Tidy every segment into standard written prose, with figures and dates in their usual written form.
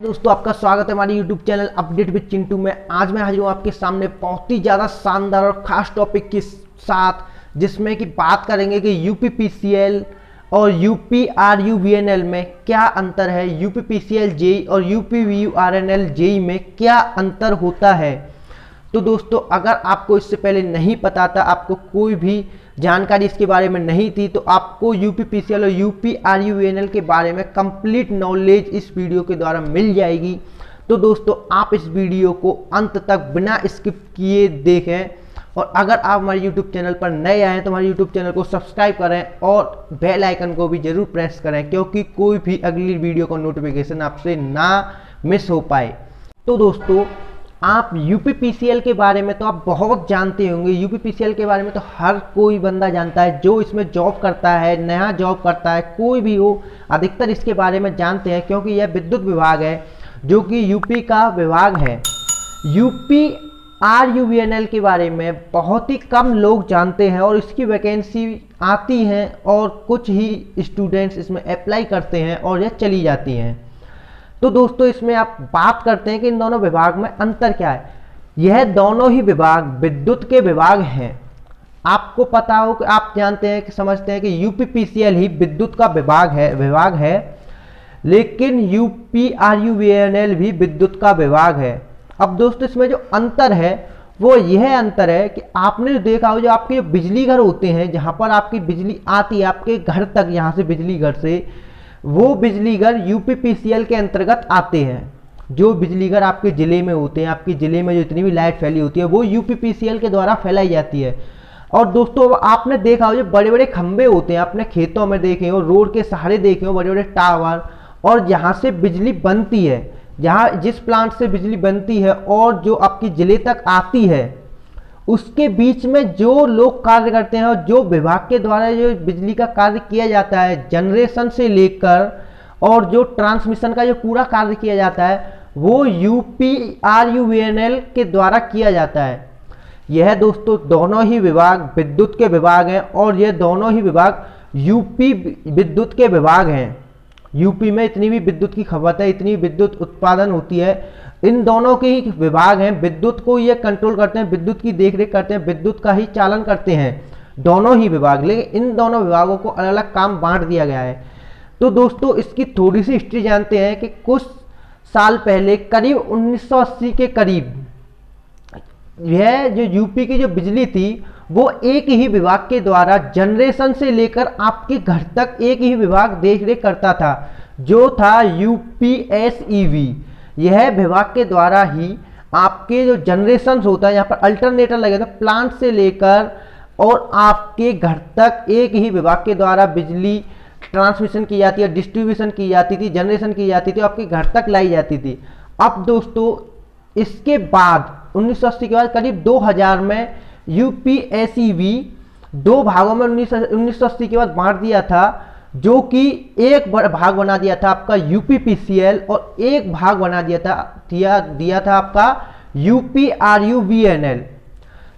दोस्तों आपका स्वागत है हमारे YouTube channel update with Chintu में। आज मैं हाजिर हूँ आपके सामने बहुत ही ज़्यादा शानदार और ख़ास टॉपिक के साथ, जिसमें कि बात करेंगे कि UPPCL और UPRUVNL में क्या अंतर है, UPPCL जेई और UPVURNL जेई में क्या अंतर होता है। तो दोस्तों अगर आपको इससे पहले नहीं पता था, आपको कोई भी जानकारी इसके बारे में नहीं थी, तो आपको UPPCL और UPRUVNL के बारे में कंप्लीट नॉलेज इस वीडियो के द्वारा मिल जाएगी। तो दोस्तों आप इस वीडियो को अंत तक बिना स्किप किए देखें, और अगर आप हमारे YouTube चैनल पर नए आए हैं तो हमारे YouTube चैनल को सब्सक्राइब करें और बेल आइकन को भी जरूर प्रेस करें, क्योंकि कोई भी अगली वीडियो का नोटिफिकेशन आपसे ना मिस हो पाए। तो दोस्तों आप UPPCL के बारे में तो आप बहुत जानते होंगे। UPPCL के बारे में तो हर कोई बंदा जानता है, जो इसमें जॉब करता है, नया जॉब करता है, कोई भी हो, अधिकतर इसके बारे में जानते हैं, क्योंकि यह विद्युत विभाग है जो कि यूपी का विभाग है। UPRUVNL के बारे में बहुत ही कम लोग जानते हैं, और इसकी वैकेंसी आती हैं और कुछ ही स्टूडेंट्स इसमें अप्लाई करते हैं और यह चली जाती हैं। तो दोस्तों इसमें आप बात करते हैं कि इन दोनों विभाग में अंतर क्या है। यह दोनों ही विभाग विद्युत के विभाग हैं। आपको पता हो कि आप जानते हैं कि समझते हैं कि UPPCL ही विद्युत का विभाग है, लेकिन UPRUVNL भी विद्युत का विभाग है। अब दोस्तों इसमें जो अंतर है वो यह अंतर है कि आपने जो देखा हो, जो आपके बिजली घर होते हैं, जहाँ पर आपकी बिजली आती है आपके घर तक, यहाँ से बिजली घर से, वो बिजली घर UPPCL के अंतर्गत आते हैं। जो बिजली घर आपके ज़िले में होते हैं, आपके ज़िले में जो इतनी भी लाइट फैली होती है, वो UPPCL के द्वारा फैलाई जाती है। और दोस्तों आपने देखा हो, जो बड़े बड़े खंभे होते हैं, अपने खेतों में देखे हो, रोड के सहारे देखे हो, बड़े बड़े टावर, और जहाँ से बिजली बनती है, जहाँ जिस प्लांट से बिजली बनती है और जो आपकी ज़िले तक आती है, उसके बीच में जो लोग कार्य करते हैं और जो विभाग के द्वारा जो बिजली का कार्य किया जाता है, जनरेशन से लेकर और जो ट्रांसमिशन का जो पूरा कार्य किया जाता है, वो UPRUVNL के द्वारा किया जाता है। यह दोस्तों दोनों ही विभाग विद्युत के विभाग हैं, और यह दोनों ही विभाग यूपी विद्युत के विभाग हैं। यूपी में इतनी भी विद्युत की खपत है, इतनी विद्युत उत्पादन होती है, इन दोनों के ही विभाग हैं। विद्युत को ये कंट्रोल करते हैं, विद्युत की देखरेख करते हैं, विद्युत का ही चालन करते हैं दोनों ही विभाग। लेकिन इन दोनों विभागों को अलग अलग काम बांट दिया गया है। तो दोस्तों इसकी थोड़ी सी हिस्ट्री जानते हैं कि कुछ साल पहले, करीब 1980 के करीब, यह जो यूपी की जो बिजली थी वो एक ही विभाग के द्वारा जनरेशन से लेकर आपके घर तक एक ही विभाग देखरेख करता था, जो था UPSEV। यह विभाग के द्वारा ही आपके जो जनरेशन होता है, यहाँ पर अल्टरनेटर लगे थे, प्लांट से लेकर और आपके घर तक एक ही विभाग के द्वारा बिजली ट्रांसमिशन की जाती है, डिस्ट्रीब्यूशन की जाती थी, जनरेशन की जाती थी, आपके घर तक लाई जाती थी। अब दोस्तों इसके बाद 1980 के बाद करीब 2000 में UPSEV दो भागों में 1980 के बाद बांट दिया था, जो कि एक भाग बना दिया था आपका UPPCL और एक भाग बना दिया था आपका UPRUVNL।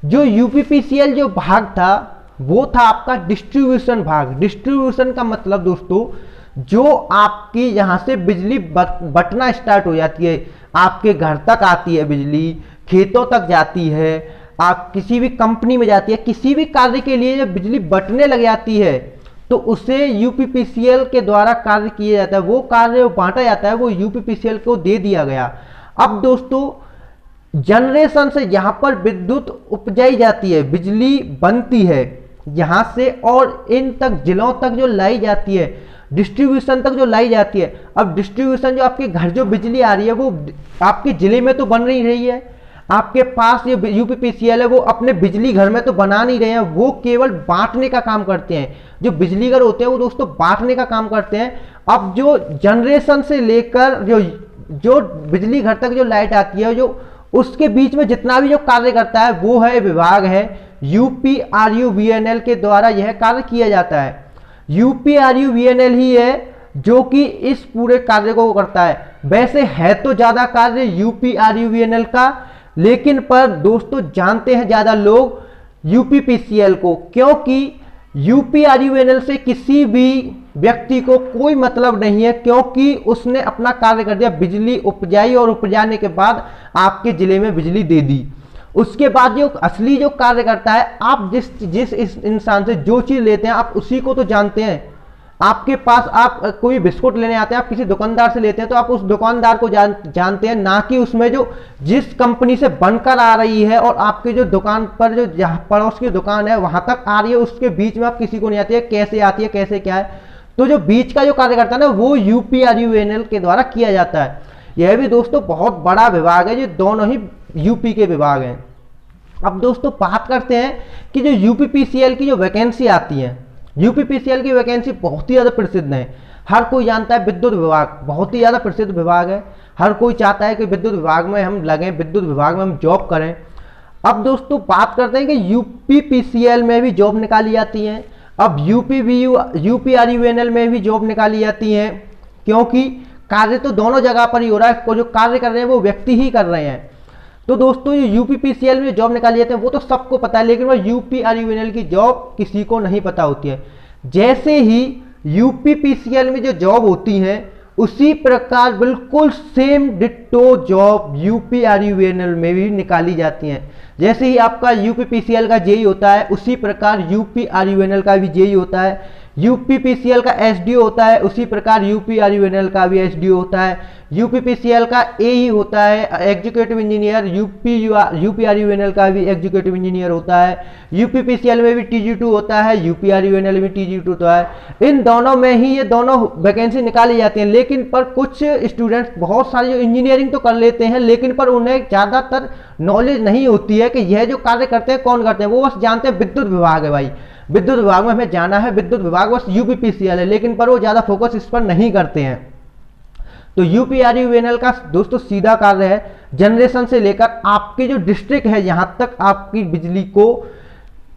जो UPPCL जो भाग था वो था आपका डिस्ट्रीब्यूशन भाग। डिस्ट्रीब्यूशन का मतलब दोस्तों, जो आपकी यहाँ से बिजली बटना स्टार्ट हो जाती है, आपके घर तक आती है बिजली, खेतों तक जाती है, आप किसी भी कंपनी में जाती है, किसी भी कार्य के लिए जब बिजली बटने लग जाती है तो उसे UPPCL के द्वारा कार्य किया जाता है, वो कार्य बांटा जाता है, वो UPPCL को दे दिया गया। अब दोस्तों जनरेशन से यहाँ पर विद्युत उपजाई जाती है, बिजली बनती है यहाँ से, और इन तक जिलों तक जो लाई जाती है, डिस्ट्रीब्यूशन तक जो लाई जाती है। अब डिस्ट्रीब्यूशन जो आपके घर जो बिजली आ रही है वो आपके जिले में तो बन रही है, आपके पास ये UPPCL है वो अपने बिजली घर में तो बना नहीं रहे हैं, वो केवल बांटने का काम करते हैं। जो बिजली घर होते हैं वो दोस्तों बांटने का काम करते हैं। अब जो जनरेशन से लेकर जो बिजली घर तक जो लाइट आती है, जो उसके बीच में जितना भी जो कार्य करता है, वो है विभाग है UPRUVNL के द्वारा यह कार्य किया जाता है। UPRUVNL ही है जो कि इस पूरे कार्य को करता है। वैसे है तो ज्यादा कार्य UPRUVNL का, लेकिन पर दोस्तों जानते हैं ज्यादा लोग UPPCL को, क्योंकि UPRUVNL से किसी भी व्यक्ति को कोई मतलब नहीं है, क्योंकि उसने अपना कार्य कर दिया, बिजली उपजाई और उपजाने के बाद आपके जिले में बिजली दे दी। उसके बाद जो असली जो कार्य करता है, आप जिस इस इंसान से जो चीज लेते हैं आप उसी को तो जानते हैं। आपके पास आप कोई बिस्कुट लेने आते हैं, आप किसी दुकानदार से लेते हैं तो आप उस दुकानदार को जानते हैं, ना कि उसमें जो जिस कंपनी से बनकर आ रही है और आपके जो दुकान पर जो जहाँ पड़ोस की दुकान है वहां तक आ रही है, उसके बीच में आप किसी को नहीं आती है, कैसे आती है, कैसे क्या है। तो जो बीच का जो कार्य करता है ना, वो यूपीआरयूएनएल के द्वारा किया जाता है। यह भी दोस्तों बहुत बड़ा विभाग है, ये दोनों ही यूपी के विभाग हैं। अब दोस्तों बात करते हैं कि जो यूपीपीसीएल की जो वैकेंसी आती है, यूपीपीसीएल की वैकेंसी बहुत ही ज़्यादा प्रसिद्ध है। हर कोई जानता है विद्युत विभाग बहुत ही ज़्यादा प्रसिद्ध विभाग है, हर कोई चाहता है कि विद्युत विभाग में हम लगें, विद्युत विभाग में हम जॉब करें। अब दोस्तों बात करते हैं कि यूपीपीसीएल में भी जॉब निकाली जाती है, अब यूपीआरयूएनएल में भी जॉब निकाली जाती है, क्योंकि कार्य तो दोनों जगह पर ही हो रहा है, जो कार्य कर रहे हैं वो व्यक्ति ही कर रहे हैं। तो दोस्तों ये यूपीपीसीएल में जॉब निकाली जाती है वो तो सबको पता है, लेकिन वो यूपीआरयूएनएल की जॉब किसी को नहीं पता होती है। जैसे ही यूपीपीसीएल में जो जॉब होती है, उसी प्रकार बिल्कुल सेम डिट्टो जॉब यूपीआरयूएनएल में भी निकाली जाती हैं। जैसे ही आपका यूपीपीसीएल का जेई होता है, उसी प्रकार यूपीआरयूएनएल का भी जेई होता है। यूपीपीसीएल का एसडीओ होता है, उसी प्रकार यूपीआरयूएनएल का भी एसडीओ होता है। यूपीपीसीएल का एई होता है, एग्जीक्यूटिव इंजीनियर, यूपीआरयूएनएल का भी एग्जीक्यूटिव इंजीनियर होता है। यूपीपीसीएल में भी टीजी2 होता है, यूपीआरयूएनएल में टीजी2 होता है। इन दोनों में ही ये दोनों वैकेंसी निकाली जाती हैं, लेकिन पर कुछ स्टूडेंट्स बहुत सारे जो इंजीनियरिंग तो कर लेते हैं, लेकिन पर उन्हें ज़्यादातर नॉलेज नहीं होती है कि यह जो कार्य करते हैं कौन करते हैं। वो बस जानते हैं विद्युत विभाग है भाई, विद्युत विभाग में हमें जाना है, विद्युत विभाग बस यूपीपीसीएल है, लेकिन पर वो ज़्यादा फोकस इस पर नहीं करते हैं। तो यूपीआरयूएनएल का दोस्तों सीधा कार्य है जनरेशन से लेकर आपके जो डिस्ट्रिक्ट है यहाँ तक आपकी बिजली को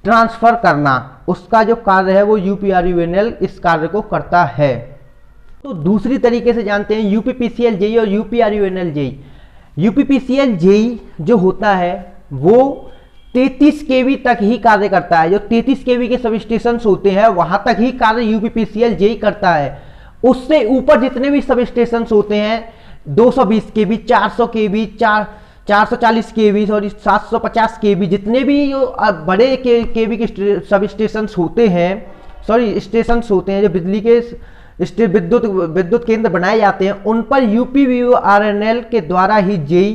ट्रांसफर करना, उसका जो कार्य है वो यूपीआरयूएनएल इस कार्य को करता है। तो दूसरी तरीके से जानते हैं यूपीपीसीएल जेई और यूपीआरयूएनएल जेई। यूपीपीसीएल जेई जो होता है वो 33 केवी तक ही कार्य करता है। जो 33 केवी के सब स्टेशन होते हैं वहां तक ही कार्य यूपीपीसीएल जेई करता है। उससे ऊपर जितने भी सब स्टेशन होते हैं 220 केवी, 400 केवी, 440 केवी और 750 केवी, जितने भी जो बड़े केवी के सब स्टेशन होते हैं, स्टेशन होते हैं जो बिजली के विद्युत केंद्र बनाए जाते हैं, उन पर यूपीआरयूएनएल के द्वारा ही जेई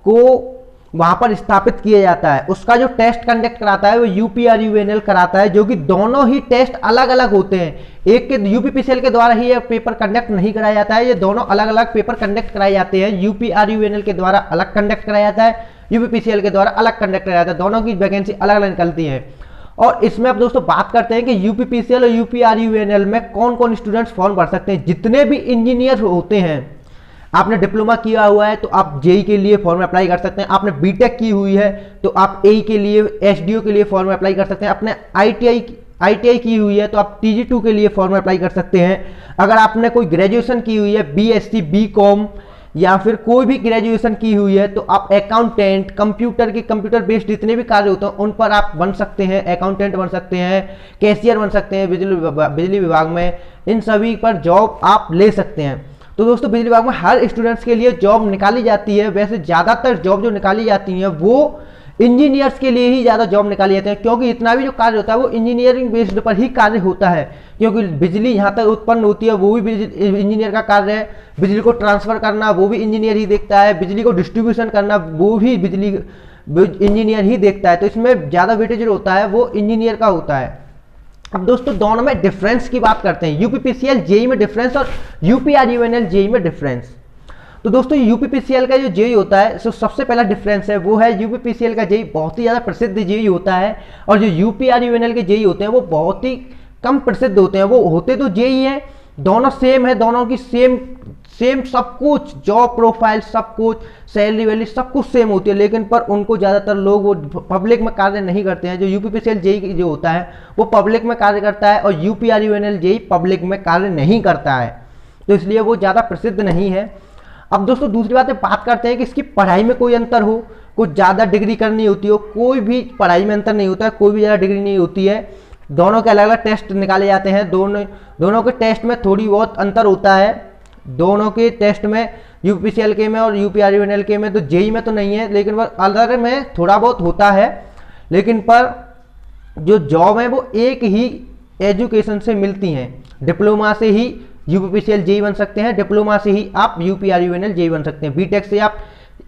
को वहां पर स्थापित किया जाता है। उसका जो टेस्ट कंडक्ट कराता है वो यूपीआरयूएनएल कराता है, जो कि दोनों ही टेस्ट अलग अलग होते हैं। एक के यूपीपीसीएल के द्वारा ही यह पेपर कंडक्ट नहीं कराया जाता है, ये दोनों अलग अलग पेपर कंडक्ट कराए जाते हैं। यूपीआरयूएनएल के द्वारा अलग कंडक्ट कराया जाता है, यूपीपीसीएल के द्वारा अलग कंडक्ट कराया जाता है, दोनों की वैकेंसी अलग अलग निकलती है। और इसमें अब दोस्तों बात करते हैं कि यूपीपीसीएल और यूपीआरयूएनएल में कौन कौन स्टूडेंट्स फॉर्म भर सकते हैं। जितने भी इंजीनियर होते हैं, आपने डिप्लोमा किया हुआ है तो आप जेई के लिए फॉर्म अप्लाई कर सकते हैं, आपने बीटेक की हुई है तो आप एई के लिए, एसडीओ के लिए फॉर्म अप्लाई कर सकते हैं, आपने आईटीआई की हुई है तो आप टीजी2 के लिए फॉर्म अप्लाई कर सकते हैं। अगर आपने कोई ग्रेजुएशन की हुई है, बीएससी, बीकॉम या फिर कोई भी ग्रेजुएशन की हुई है, तो आप अकाउंटेंट, कंप्यूटर बेस्ड जितने भी कार्य होते हैं उन पर आप बन सकते हैं। अकाउंटेंट बन सकते हैं, कैशियर बन सकते हैं बिजली विभाग में, इन सभी पर जॉब आप ले सकते हैं। तो दोस्तों बिजली विभाग में हर स्टूडेंट्स के लिए जॉब निकाली जाती है। वैसे ज़्यादातर जॉब जो निकाली जाती हैं वो इंजीनियर्स के लिए ही ज़्यादा जॉब निकाली जाती है, क्योंकि इतना भी जो कार्य होता है वो इंजीनियरिंग बेस्ड पर ही कार्य होता है। क्योंकि बिजली यहाँ तक उत्पन्न होती है वो भी इंजीनियर का कार्य है, बिजली को ट्रांसफर करना वो भी इंजीनियर ही देखता है, बिजली को डिस्ट्रीब्यूशन करना वो भी बिजली इंजीनियर ही देखता है। तो इसमें ज़्यादा वेटेज जो होता है वो इंजीनियर का होता है। अब दोस्तों दोनों में डिफरेंस की बात करते हैं, यूपीपीसीएल जेई में डिफरेंस और यूपीआरयूएनएल जेई में डिफरेंस। तो दोस्तों यूपीपीसीएल का जो जेई होता है, तो सबसे पहला डिफरेंस है वो है यूपीपीसीएल का जेई बहुत ही ज़्यादा प्रसिद्ध जेई होता है, और जो यूपीआरयूएनएल के जेई होते हैं वो बहुत ही कम प्रसिद्ध होते हैं। वो होते तो जेई हैं, दोनों सेम है, दोनों की सेम सब कुछ, जॉब प्रोफाइल सब कुछ, सैलरी वैली सब कुछ सेम होती है, लेकिन पर उनको ज़्यादातर लोग वो पब्लिक में कार्य नहीं करते हैं। जो यूपीपीसीएल जेई जो होता है वो पब्लिक में कार्य करता है, और यूपीआरयूएनएल जेई पब्लिक में कार्य नहीं करता है, तो इसलिए वो ज़्यादा प्रसिद्ध नहीं है। अब दोस्तों दूसरी बात करते हैं कि इसकी पढ़ाई में कोई अंतर हो, कुछ ज़्यादा डिग्री करनी होती हो, कोई भी पढ़ाई में अंतर नहीं होता है, कोई भी ज़्यादा डिग्री नहीं होती है। दोनों के अलग अलग टेस्ट निकाले जाते हैं। दोनों के टेस्ट में थोड़ी बहुत अंतर होता है। दोनों के टेस्ट में यूपीसीएल के में और यूपीआरयूएनएल के में तो जेई में तो नहीं है, लेकिन वह अलग में थोड़ा बहुत होता है। लेकिन पर जो जॉब है वो एक ही एजुकेशन से मिलती हैं। डिप्लोमा से ही यूपीपीसीएल जेई बन सकते हैं, डिप्लोमा से ही आप यूपीआरयूएनएल जेई बन सकते हैं, बीटेक से आप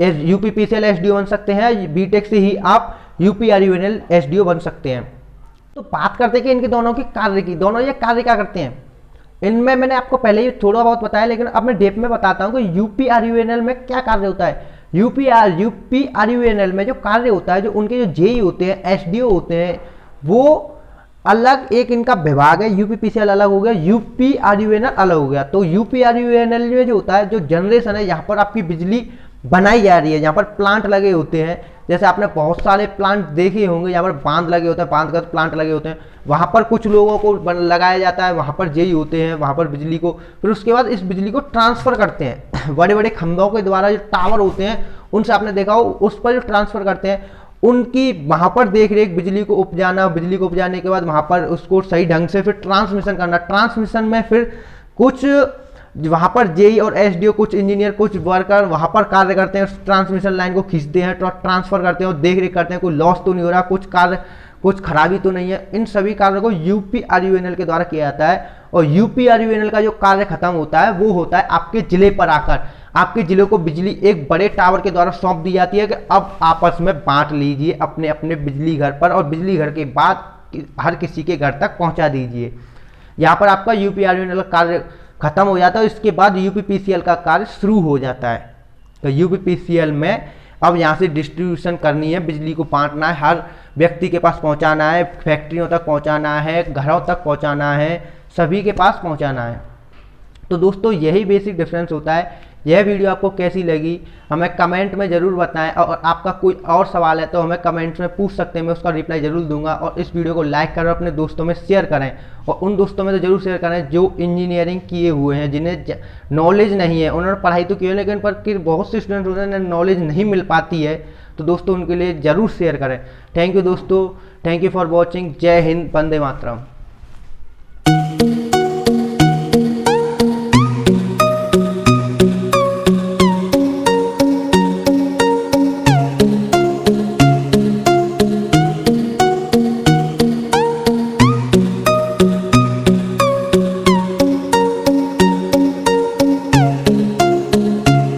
यूपीपीसीएल एसडीओ बन सकते हैं, बीटेक से ही आप यूपीआरयूएनएल एसडीओ बन सकते हैं। तो बात करते हैं कि इनके दोनों के कार्य की, दोनों ये कार्य क्या करते हैं। इनमें मैंने आपको पहले ही थोड़ा बहुत बताया, लेकिन अब मैं डेप में बताता हूँ कि यूपीआरयूएनएल में क्या कार्य होता है। यूपीआरयूएनएल में जो कार्य होता है, जो उनके जो जेई होते हैं, एसडीओ होते हैं, वो अलग एक इनका विभाग है। यूपीपीसीएल अलग हो गया, यूपीआरयूएनएल अलग हो गया। तो यूपीआरयूएनएल में जो होता है, जो जनरेशन है, यहाँ पर आपकी बिजली बनाई जा रही है, यहाँ पर प्लांट लगे होते हैं। जैसे आपने बहुत सारे प्लांट देखे होंगे, यहाँ पर बांध लगे होते हैं, बांध का प्लांट लगे होते हैं, वहाँ पर कुछ लोगों को लगाया जाता है, वहाँ पर जेई होते हैं, वहाँ पर बिजली को, फिर उसके बाद इस बिजली को ट्रांसफ़र करते हैं। बड़े बड़े खंभों के द्वारा जो टावर होते हैं, उनसे आपने देखा हो, उस पर जो ट्रांसफ़र करते हैं, उनकी वहाँ पर देख रेख, बिजली को उपजाना, बिजली को उपजाने के बाद वहाँ पर उसको सही ढंग से फिर ट्रांसमिशन करना। ट्रांसमिशन में फिर कुछ वहाँ पर जेई और एसडीओ, कुछ इंजीनियर, कुछ वर्कर वहाँ पर कार्य करते हैं, ट्रांसमिशन लाइन को खींचते हैं, ट्रांसफर करते हैं और देख रेख करते हैं, कोई लॉस तो नहीं हो रहा, कुछ खराबी तो नहीं है। इन सभी कार्यों को यूपीआरयूएनएल के द्वारा किया जाता है। और यूपीआरयूएनएल का जो कार्य खत्म होता है वो होता है आपके जिले पर आकर, आपके जिले को बिजली एक बड़े टावर के द्वारा सौंप दी जाती है कि अब आपस में बांट लीजिए अपने अपने बिजली घर पर, और बिजली घर के बाद हर किसी के घर तक पहुंचा दीजिए। यहाँ पर आपका यूपीआरयूएनएल का कार्य खत्म हो जाता है। इसके बाद यूपीपीसीएल का कार्य शुरू हो जाता है। तो यूपीपीसीएल में अब यहाँ से डिस्ट्रीब्यूशन करनी है, बिजली को बांटना है, हर व्यक्ति के पास पहुँचाना है, फैक्ट्रियों तक पहुँचाना है, घरों तक पहुँचाना है, सभी के पास पहुँचाना है। तो दोस्तों यही बेसिक डिफरेंस होता है। यह वीडियो आपको कैसी लगी हमें कमेंट में ज़रूर बताएं, और आपका कोई और सवाल है तो हमें कमेंट्स में पूछ सकते हैं, मैं उसका रिप्लाई ज़रूर दूंगा। और इस वीडियो को लाइक करें, अपने दोस्तों में शेयर करें, और उन दोस्तों में तो ज़रूर शेयर करें जो इंजीनियरिंग किए हुए हैं, जिन्हें नॉलेज नहीं है। उन्होंने पढ़ाई तो की है, लेकिन पर बहुत से स्टूडेंट होते हैं जिन्हें नॉलेज नहीं मिल पाती है। तो दोस्तों उनके लिए ज़रूर शेयर करें। थैंक यू दोस्तों, थैंक यू फॉर वॉचिंग। जय हिंद, वंदे मातरम।